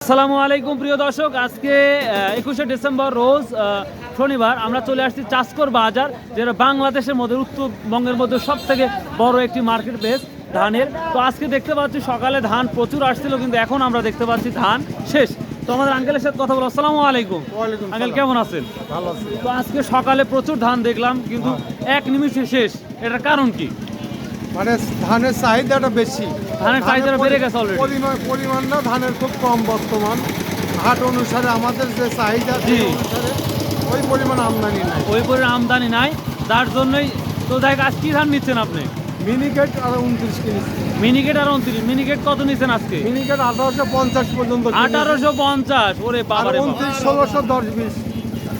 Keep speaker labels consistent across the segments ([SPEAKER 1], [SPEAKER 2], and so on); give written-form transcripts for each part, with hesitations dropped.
[SPEAKER 1] আসসালামু আলাইকুম প্রিয় দর্শক, আজকে 21শে ডিসেম্বর রোজ শনিবার আমরা চলে আসছি চাষকর বাজার, যেটা বাংলাদেশের মধ্যে উত্তরবঙ্গের মধ্যে সব থেকে বড় একটি মার্কেট প্লেস ধানের। তো আজকে দেখতে পাচ্ছি সকালে ধান প্রচুর আসছিল, কিন্তু এখন আমরা দেখতে পাচ্ছি ধান শেষ। তো আমাদের আঙ্কেলের সাথে কথা বলো। আসসালামু আলাইকুম। আঙ্কেল কেমন আছেন?
[SPEAKER 2] ভালো আছি।
[SPEAKER 1] তো আজকে সকালে প্রচুর ধান দেখলাম, কিন্তু এক নিমিষে শেষ, এটার কারণ কি?
[SPEAKER 2] মানে ধানের চাহিদাটা বেশি,
[SPEAKER 1] ধানের চাহিদাটা বেড়ে গেছে অলরেডি।
[SPEAKER 2] পরিমাণটা ধানের খুব কম বর্তমান। হাট অনুসারে আমাদের যে চাহিদা সেই অনুসারে ওই পরিমাণ আমদানি নাই।
[SPEAKER 1] ওই পরিমাণ আমদানি নাই, যার জন্যই তো দেখ আজ কি ধান নিচ্ছেন আপনি?
[SPEAKER 2] মিনিকেট আর 29 কিনেছি।
[SPEAKER 1] মিনিকেট আর 29। মিনিকেট কত নিচ্ছেন আজকে?
[SPEAKER 2] মিনিকেট 1850 পর্যন্ত।
[SPEAKER 1] 1850। ওরে বাবা রে বাবা।
[SPEAKER 2] 29 1610 20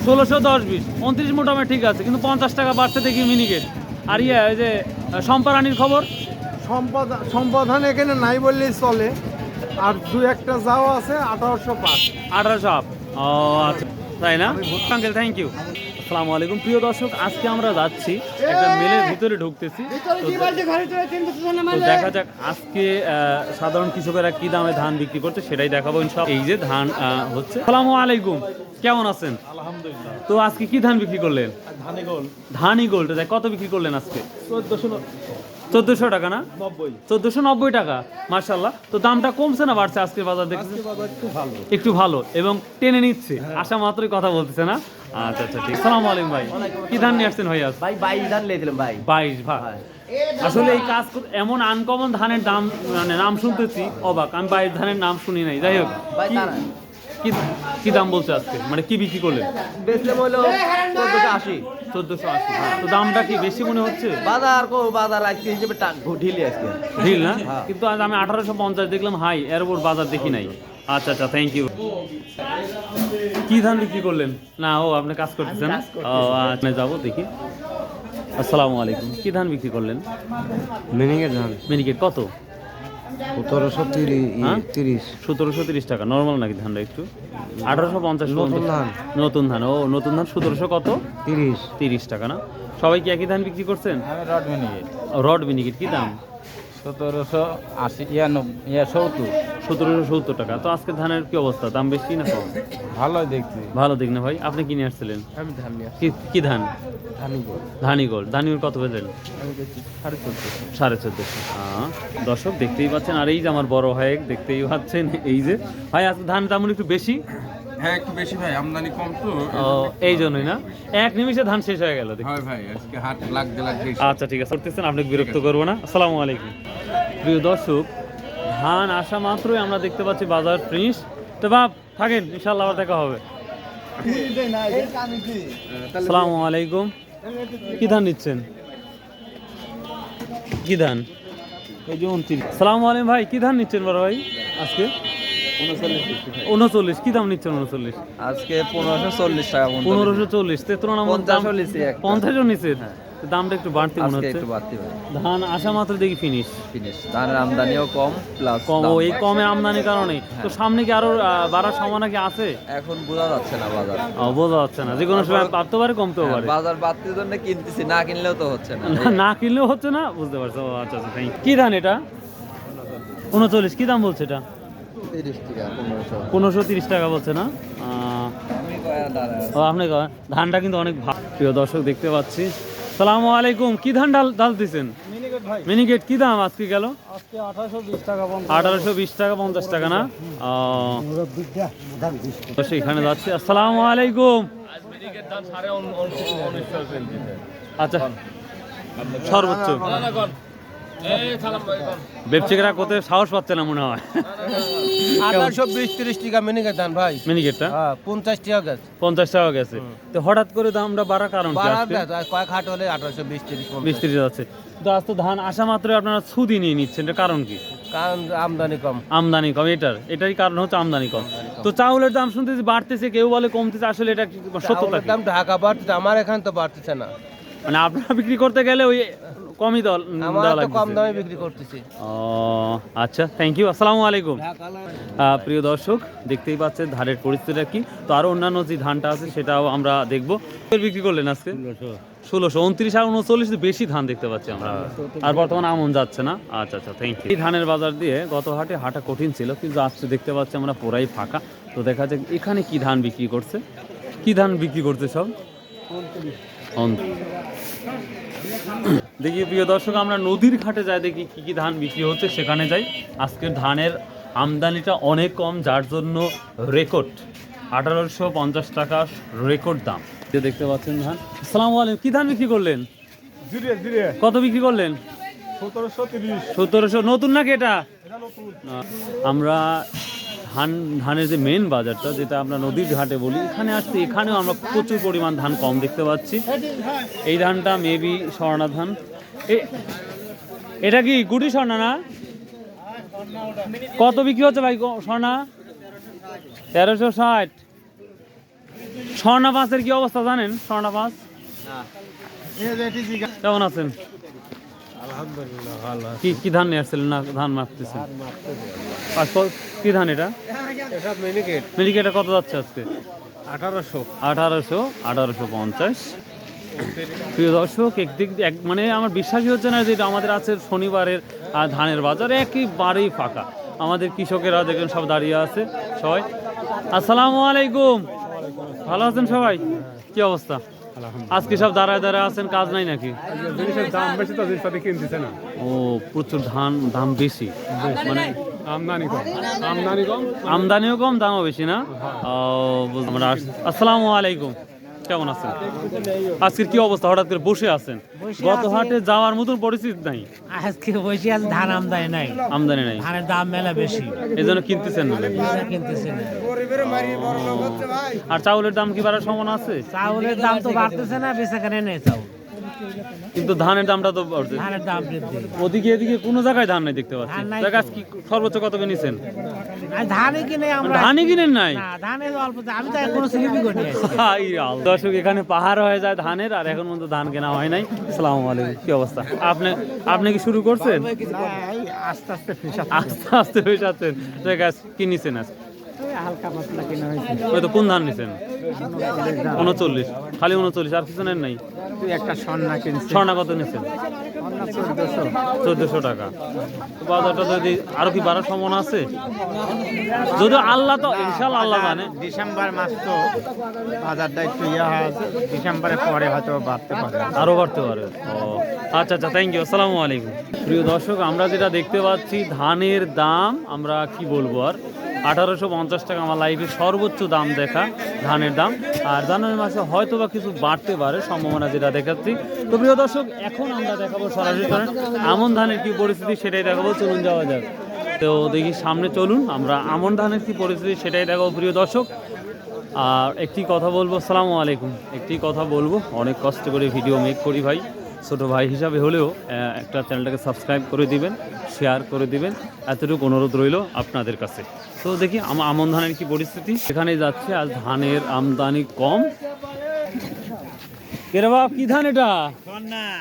[SPEAKER 1] 1610 20 29 মোটামুটি ঠিক আছে, কিন্তু 50 টাকা বাড়তে দেখি মিনিকেট। আর ইয়ে ওই যে সম্পারানির খবর?
[SPEAKER 2] সম্পাদন এখানে নাই বললেই চলে, আর দু একটা যাও আছে 1805।
[SPEAKER 1] 1800 ও আচ্ছা, তাই না? Uncle thank you. আসসালামু আলাইকুম প্রিয় দর্শক, আজকে আমরা যাচ্ছি একটা মেলের ভিতরে ঢুকতেছি। তো দেখা যাক আজকে সাধারণ কৃষকেরা কি দামে ধান বিক্রি করছে সেটাই দেখাবো ইনশাআল্লাহ। এই যে ধান হচ্ছে। আসসালামু আলাইকুম, কেমন আছেন?
[SPEAKER 2] আলহামদুলিল্লাহ।
[SPEAKER 1] তো আজকে কি ধান বিক্রি করলেন? ধানি গোল্ড। কত বিক্রি করলেন আজকে? 1400 টাকা না? 1490 টাকা। মাশাআল্লাহ। তো দামটা কমছে না বাড়ছে আজকের বাজার দেখছি? একটু ভালো এবং টেনে নিচ্ছে, আশা মাত্রই কথা বলতেছে না? আচ্ছা আচ্ছা ঠিক। আসসালামু আলাইকুম ভাই, কি ধান নিয়ে আসছেন ভাই? আজ
[SPEAKER 3] ভাই 22 ধান লিয়েছিলাম ভাই।
[SPEAKER 1] 22 ভাই। আসলে এই কাজ এমন আনকমন ধানের দাম, মানে নাম শুনতেছি অবাক। আমি 22 ধানের নাম শুনি নাই। যাই হোক,
[SPEAKER 3] ভাই তারা
[SPEAKER 1] কি দাম বলছে আজকে, মানে কি বিক্রি করলেন?
[SPEAKER 3] বেচলে হলো 1480।
[SPEAKER 1] 1480। তো দামটা কি বেশি মনে হচ্ছে?
[SPEAKER 3] বাজার আজকে হিসেবে ঢিলি আজকে
[SPEAKER 1] ঢিল না?
[SPEAKER 3] হ্যাঁ।
[SPEAKER 1] কিন্তু আজ আমি 1850 দেখলাম হাই, এর উপর বাজার দেখি নাই। আচ্ছা আচ্ছা থ্যাংক ইউ। কি ধান বিক্রি করলেন? না ও আপনি কাজ করতেছেন? ও আচ্ছা, যাবো দেখি। আসসালামু আলাইকুম, কি ধান বিক্রি করলেন?
[SPEAKER 2] মিনিকেট ধান
[SPEAKER 1] মিনিকেট কত?
[SPEAKER 2] 1730
[SPEAKER 1] টাকা। নর্মাল নাকি ধানটা একটু? 1850
[SPEAKER 2] নতুন ধান।
[SPEAKER 1] নতুন ধান। ও নতুন ধান 1700 কত? 30 টাকা না? সবাই কি একই ধান বিক্রি করছেন?
[SPEAKER 4] রড মিনিকেট
[SPEAKER 1] রড মিনিকেট কি দাম? 1770 টাকা। তো আজকে ধানের কি অবস্থা, দাম বেশি না কম?
[SPEAKER 4] ভালো দেখছি।
[SPEAKER 1] ভালো দিক না ভাই। আপনি কিনে আসছিলেন?
[SPEAKER 4] আমি ধান নিয়ে
[SPEAKER 1] কি ধান?
[SPEAKER 4] ধানি
[SPEAKER 1] ধানি গোল কত পেলেন?
[SPEAKER 4] আমি দেখছি 1450।
[SPEAKER 1] 1450। দর্শক দেখতেই পাচ্ছেন, আর এই যে আমার বড় ভাই দেখতেই পাচ্ছেন, এই যে ভাই আজকে ধান দাম একটু বেশি।
[SPEAKER 4] হ্যাঁ একটু বেশি ভাই, আমদানি কম তো।
[SPEAKER 1] এই জন্যই না, এক নিমিষে ধান শেষ হয়ে গেল।
[SPEAKER 4] হয় ভাই, আজকে হাট লাগতে
[SPEAKER 1] আচ্ছা ঠিক আছে, করতেছেন, আপনাকে বিরক্ত করবো না। আসসালামু আলাইকুম প্রিয় দর্শক, ধান আসা মাত্রই আমরা দেখতে পাচ্ছি বাজার ফিনিশ। তো বাপ থাকেন, ইনশাল্লাহ আবার দেখা হবে। আসসালামু আলাইকুম, কি ধান নিচ্ছেন? কি ধান? এই যে 29। আসসালামু আলাইকুম ভাই, কি ধান নিচ্ছেন বড় ভাই আজকে? 39। কি দাম নিচ্ছেন 39?
[SPEAKER 3] আজকে 1540 টাকা।
[SPEAKER 1] 1540। তে তুলনামূলক
[SPEAKER 3] 50 লিছি একটা।
[SPEAKER 1] 50 নিচে। তো দামটা একটু বাড়তি মনে
[SPEAKER 3] আজকে
[SPEAKER 1] হচ্ছে।
[SPEAKER 3] একটু বাড়তি ভাই।
[SPEAKER 1] ধান আসা মাত্র দেখি ফিনিশ।
[SPEAKER 3] ধানের আমদানিও কম প্লাস
[SPEAKER 1] কম, এই কমে আমদানির কারণে। তো সামনে কি আরো বাড়ার সম্ভাবনা কি আছে?
[SPEAKER 3] এখন বোঝা যাচ্ছে না বাজার।
[SPEAKER 1] বোঝা যাচ্ছে না, যে কোনো সময় বাড়তে পারে কমতেও পারে।
[SPEAKER 3] বাজার বাড়তির জন্য কিনতেছি, না কিনলেও তো হচ্ছে না।
[SPEAKER 1] না কিনলেও হচ্ছে না, বুঝতে পারছো? আচ্ছা আচ্ছা থ্যাংক ইউ। কি ধান এটা? 39। কি দাম বলছে এটা?
[SPEAKER 3] 30 টাকা 1500।
[SPEAKER 1] 1530 টাকা বলছে না? আপনি ধানটা কিন্তু অনেক ভালো। প্রিয় দর্শক দেখতে পাচ্ছি। সালামু আলাইকুম, কি ধান ডাল দিচ্ছেন? মিনিকেট কি দাম আজকে গেল?
[SPEAKER 2] আজকে 1820 টাকা।
[SPEAKER 1] 1820 টাকা 50 টাকা না? এখানে যাচ্ছি। আসসালামু আলাইকুম। আচ্ছা সর্বোচ্চ ব্যবসায়ীরা কোথায় সাহস পাচ্ছে না মনে হয়।
[SPEAKER 2] 1820-30 টাকা মিনিকেট ধান ভাই।
[SPEAKER 1] মিনিকেটটা
[SPEAKER 2] 50 টাকা গেছে।
[SPEAKER 1] 50 টাকা গেছে। তো হঠাৎ করে দামটা বাড়ার কারণ কি?
[SPEAKER 2] কয়েক হাট হলে 1820-30
[SPEAKER 1] 20-30 যাচ্ছে। তো আজ তো ধান আসা মাত্রই আপনারা সুদি নিয়ে নিচ্ছেন, এটার কারণ কি?
[SPEAKER 2] কারণ আমদানি কম।
[SPEAKER 1] আমদানি কম, এটারই কারণ হচ্ছে আমদানি কম। তো চাউলের দাম শুনতেছি বাড়তেছে, কেউ বলে কমতেছে, আসলে এটা সত্যতা কি?
[SPEAKER 2] দাম ঢাকা বাড়তেছে, আমার এখানে তো বাড়তেছে না।
[SPEAKER 1] মানে আপনারা বিক্রি করতে গেলে ওই কমই দেওয়া লাগছে।
[SPEAKER 3] কম দামে বিক্রি করতেছি।
[SPEAKER 1] ও আচ্ছা, থ্যাংক ইউ। আসসালামু আলাইকুম। প্রিয় দর্শক, দেখতেই পাচ্ছেন ধানের পরিস্থিতিটা কি। তো আরো অন্যান্য যে ধানটা আছে সেটাও আমরা দেখবো। বিক্রি করলেন আজকে 1600, 29 আর 39 বেশি ধান দেখতে পাচ্ছি আমরা। আর বর্তমানে আমন যাচ্ছে না। আচ্ছা আচ্ছা, থ্যাংক ইউ। এই ধানের বাজার দিয়ে গত হাটে হাঁটা কঠিন ছিল, কিন্তু আজকে দেখতে পাচ্ছি আমরা পুরাই ফাঁকা। তো দেখা যাক এখানে কি ধান বিক্রি করছে, কি ধান বিক্রি করছে সব। দেখি প্রিয় দর্শক, আমরা নদীর ঘাটে যাই, দেখি কি কি ধান বিক্রি হচ্ছে, সেখানে যাই। আজকের ধানের আমদানিটা অনেক কম, যার জন্য রেকর্ড 1850 টাকা রেকর্ড দাম। যে দেখতে পাচ্ছেন ধান। আসসালামু আলাইকুম, কি ধান বিক্রি করলেন? কত বিক্রি করলেন? 1700। নতুন নাকি এটা? আমরা ধানের যে মেন বাজারটা, যেটা আমরা নদীর ঘাটে বলি, এখানে আসছি। এখানেও আমরা প্রচুর পরিমাণ ধান কম দেখতে পাচ্ছি। এই ধানটা মেবি স্বর্ণা ধান। এটা কি গুটি স্বর্ণা না? কত বিক্রি হচ্ছে ভাই স্বর্ণা? 1360। স্বর্ণা 5-এর কি অবস্থা জানেন? স্বর্ণা 5 কেমন আছেন?
[SPEAKER 2] আলহামদুলিল্লাহ ভালো।
[SPEAKER 1] কি ধান নিয়ে আসছিলেন? না ধান মাপতেছেন? কি ধান এটা?
[SPEAKER 2] এটা মিনিকেট।
[SPEAKER 1] মিনিকেটটা কত যাচ্ছে আজকে?
[SPEAKER 2] 1800।
[SPEAKER 1] 1850। প্রিয় দর্শক, একদিক মানে আমার বিশ্বাসই হচ্ছে না যে এটা আমাদের আছে শনিবারের ধানের বাজার একেবারেই ফাঁকা। আমাদের কৃষকেরা দেখেন সব দাঁড়িয়ে আছে সবাই। আসসালামু আলাইকুম, ভালো আছেন সবাই? কি অবস্থা? আজকে সব দাঁড়ায় দাঁড়ায় আছেন, কাজ নাই নাকি?
[SPEAKER 2] জিনিসের দাম বেশি তো জিনিসপাতি কিনতেছে না।
[SPEAKER 1] ও, প্রচুর দাম বেশি, মানে আমদানিও কম দামও বেশি না? আমরা আসসালামু আলাইকুম, কেমন আছেন? আজকের কি অবস্থা? হঠাৎ করে বসে আছেন, গত হাটে যাওয়ার মতন পরিস্থিতি নাই।
[SPEAKER 5] আজকে বসে আছে, ধান আমদানি নাই।
[SPEAKER 1] আমদানি নাই,
[SPEAKER 5] ধানের দাম মেলা বেশি,
[SPEAKER 1] এই জন্য কিনতেছেন না?
[SPEAKER 5] কিনতেছে না।
[SPEAKER 1] আর চাউলের দাম কি বাড়ার সম্ভাবনা আছে?
[SPEAKER 5] চাউলের দাম তো বাড়তেছে না, বেচাকেনা নেই চাউল,
[SPEAKER 1] কিন্তু ধানের দামটা তো বাড়ছে।
[SPEAKER 5] ধানের দাম বৃদ্ধি।
[SPEAKER 1] ওদিকে এদিকে কোনো জায়গায় ধান নাই দেখতে পাচ্ছি।
[SPEAKER 5] ধান নাই
[SPEAKER 1] জায়গা
[SPEAKER 5] তো।
[SPEAKER 1] কি সর্বোচ্চ কত কিনেছেন?
[SPEAKER 5] আর ধানই কিনে আমরা,
[SPEAKER 1] ধানই কিনেন নাই?
[SPEAKER 5] না, ধানের অল্প, আমি তো কোনো স্লিপই করি নাই।
[SPEAKER 1] দর্শক, এখানে পাহাড় হয়ে যায় ধানের, আর এখন পর্যন্ত ধান কেনা হয় নাই। আসসালামু আলাইকুম, কি অবস্থা? আপনি কি শুরু করছেন?
[SPEAKER 5] আস্তে আস্তে
[SPEAKER 1] আস্তে আস্তে হয়ে যাচ্ছেন। কি নিছেন আজ?
[SPEAKER 5] হালকা পাতলা কেনা হয়েছে।
[SPEAKER 1] ওই তো কোন ধান নিছেন? 39। খালি 39, আর কিছু নেন নাই?
[SPEAKER 5] একটা স্বর্ণা কিনছি।
[SPEAKER 1] স্বর্ণা কত নিছেন? 1400 টাকা। বাজারটা যদি আরো কি বাড়ার সম্ভাবনা আছে? যদি আল্লাহ, তো ইনশাআল্লাহ আল্লাহ জানে।
[SPEAKER 5] ডিসেম্বর মাস তো বাজারটা একটু আছে, ডিসেম্বরের পরে হয়তো বাড়তে পারে,
[SPEAKER 1] আরো বাড়তে পারে। ও আচ্ছা আচ্ছা, থ্যাংক ইউ। আসসালামু আলাইকুম। প্রিয় দর্শক, আমরা যেটা দেখতে পাচ্ছি ধানের দাম, আমরা কি বলবো আর, 1850 টাকা আমার লাইফের সর্বোচ্চ দাম দেখা ধানের দাম। আর জানুয়ারি মাসে হয়তো বা কিছু বাড়তে পারে সম্ভাবনা, যেটা দেখাচ্ছি। তো প্রিয় দর্শক, এখন আমরা দেখাবো সরাসরি আমন ধানের কি পরিস্থিতি, সেটাই দেখাবো। চলুন যাওয়া যাক। তো দেখি সামনে চলুন, আমরা আমন ধানের কি পরিস্থিতি সেটাই দেখাবো প্রিয় দর্শক। আর একটি কথা বলবো, আসসালামু আলাইকুম, একটি কথা বলবো, অনেক কষ্ট করে ভিডিও মেক করি ভাই, ছোটো ভাই হিসাবে হলেও একটা চ্যানেলটাকে সাবস্ক্রাইব করে দিবেন, শেয়ার করে দিবেন, এতটুকু অনুরোধ রইল আপনাদের কাছে। তো দেখি আমন ধানের কি পরিস্থিতি। এখানে যাচ্ছে, আজ ধানের আমদানি কম। কেরে বাপ, কি ধান এটা?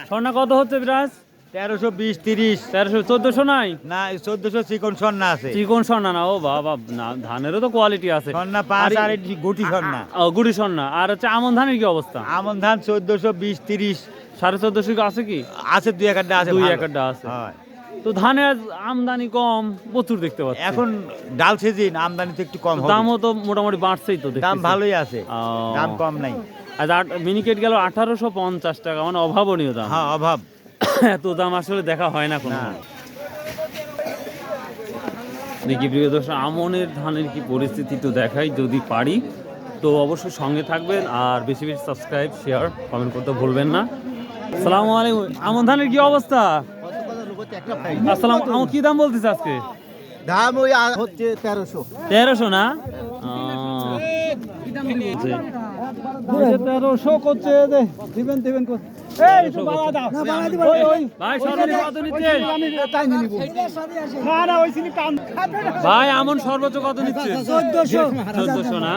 [SPEAKER 1] স্বর্ণা কত হচ্ছে বিরাজ?
[SPEAKER 5] 1320, 30,
[SPEAKER 1] 1300, 1400 নাই?
[SPEAKER 5] না 1400 চিকন স্বর্ণা আছে।
[SPEAKER 1] চিকন স্বর্ণা না? ও বাবা, না, ধানেরও তো কোয়ালিটি আছে।
[SPEAKER 5] স্বর্ণা 5 আর গুটি স্বর্ণা।
[SPEAKER 1] ও, গুড়ি স্বর্ণা। আর হচ্ছে আমন ধানের কি অবস্থা?
[SPEAKER 5] আমন ধান 1420, 30
[SPEAKER 1] 1450 আছে কি?
[SPEAKER 5] আছে, 2-1টা আছে,
[SPEAKER 1] 2-1টা আছে।
[SPEAKER 5] হয়।
[SPEAKER 1] তো ধানের আমদানি কম, প্রচুর দেখতে পাচ্ছি।
[SPEAKER 5] এখন ডাল সিজন, আমদানি তো একটু কম হবে।
[SPEAKER 1] দামও তো মোটামুটি বাড়ছেই তো,
[SPEAKER 5] দাম ভালোই আছে,
[SPEAKER 1] ও।
[SPEAKER 5] দাম কম নাই।
[SPEAKER 1] আর মিনিকেট গেল 1850 টাকা, মানে অভাবনীয় দাম।
[SPEAKER 5] হ্যাঁ, অভাব।
[SPEAKER 1] এত দাম আসলে দেখা হয় না কোনো।
[SPEAKER 5] না।
[SPEAKER 1] দেখি প্রিয় দর্শক, আমনের ধানের কি পরিস্থিতি তো দেখাই যদি পারি। তো অবশ্যই সঙ্গে থাকবেন, আর বেশি বেশি সাবস্ক্রাইব, শেয়ার, কমেন্ট করতে ভুলবেন না। আসসালামু আলাইকুম। আমন ধানের কি অবস্থা? আসসালাম, আমন কি দাম বলতেছে আজকে?
[SPEAKER 5] দাম ওই হচ্ছে 1300।
[SPEAKER 1] 1300 না?
[SPEAKER 2] 1300 করছে, দিবেন
[SPEAKER 1] ভাই সর্বোচ্চ কত নিচ্ছে? ভাই আমন সর্বোচ্চ কত নিচ্ছে? 1400 না?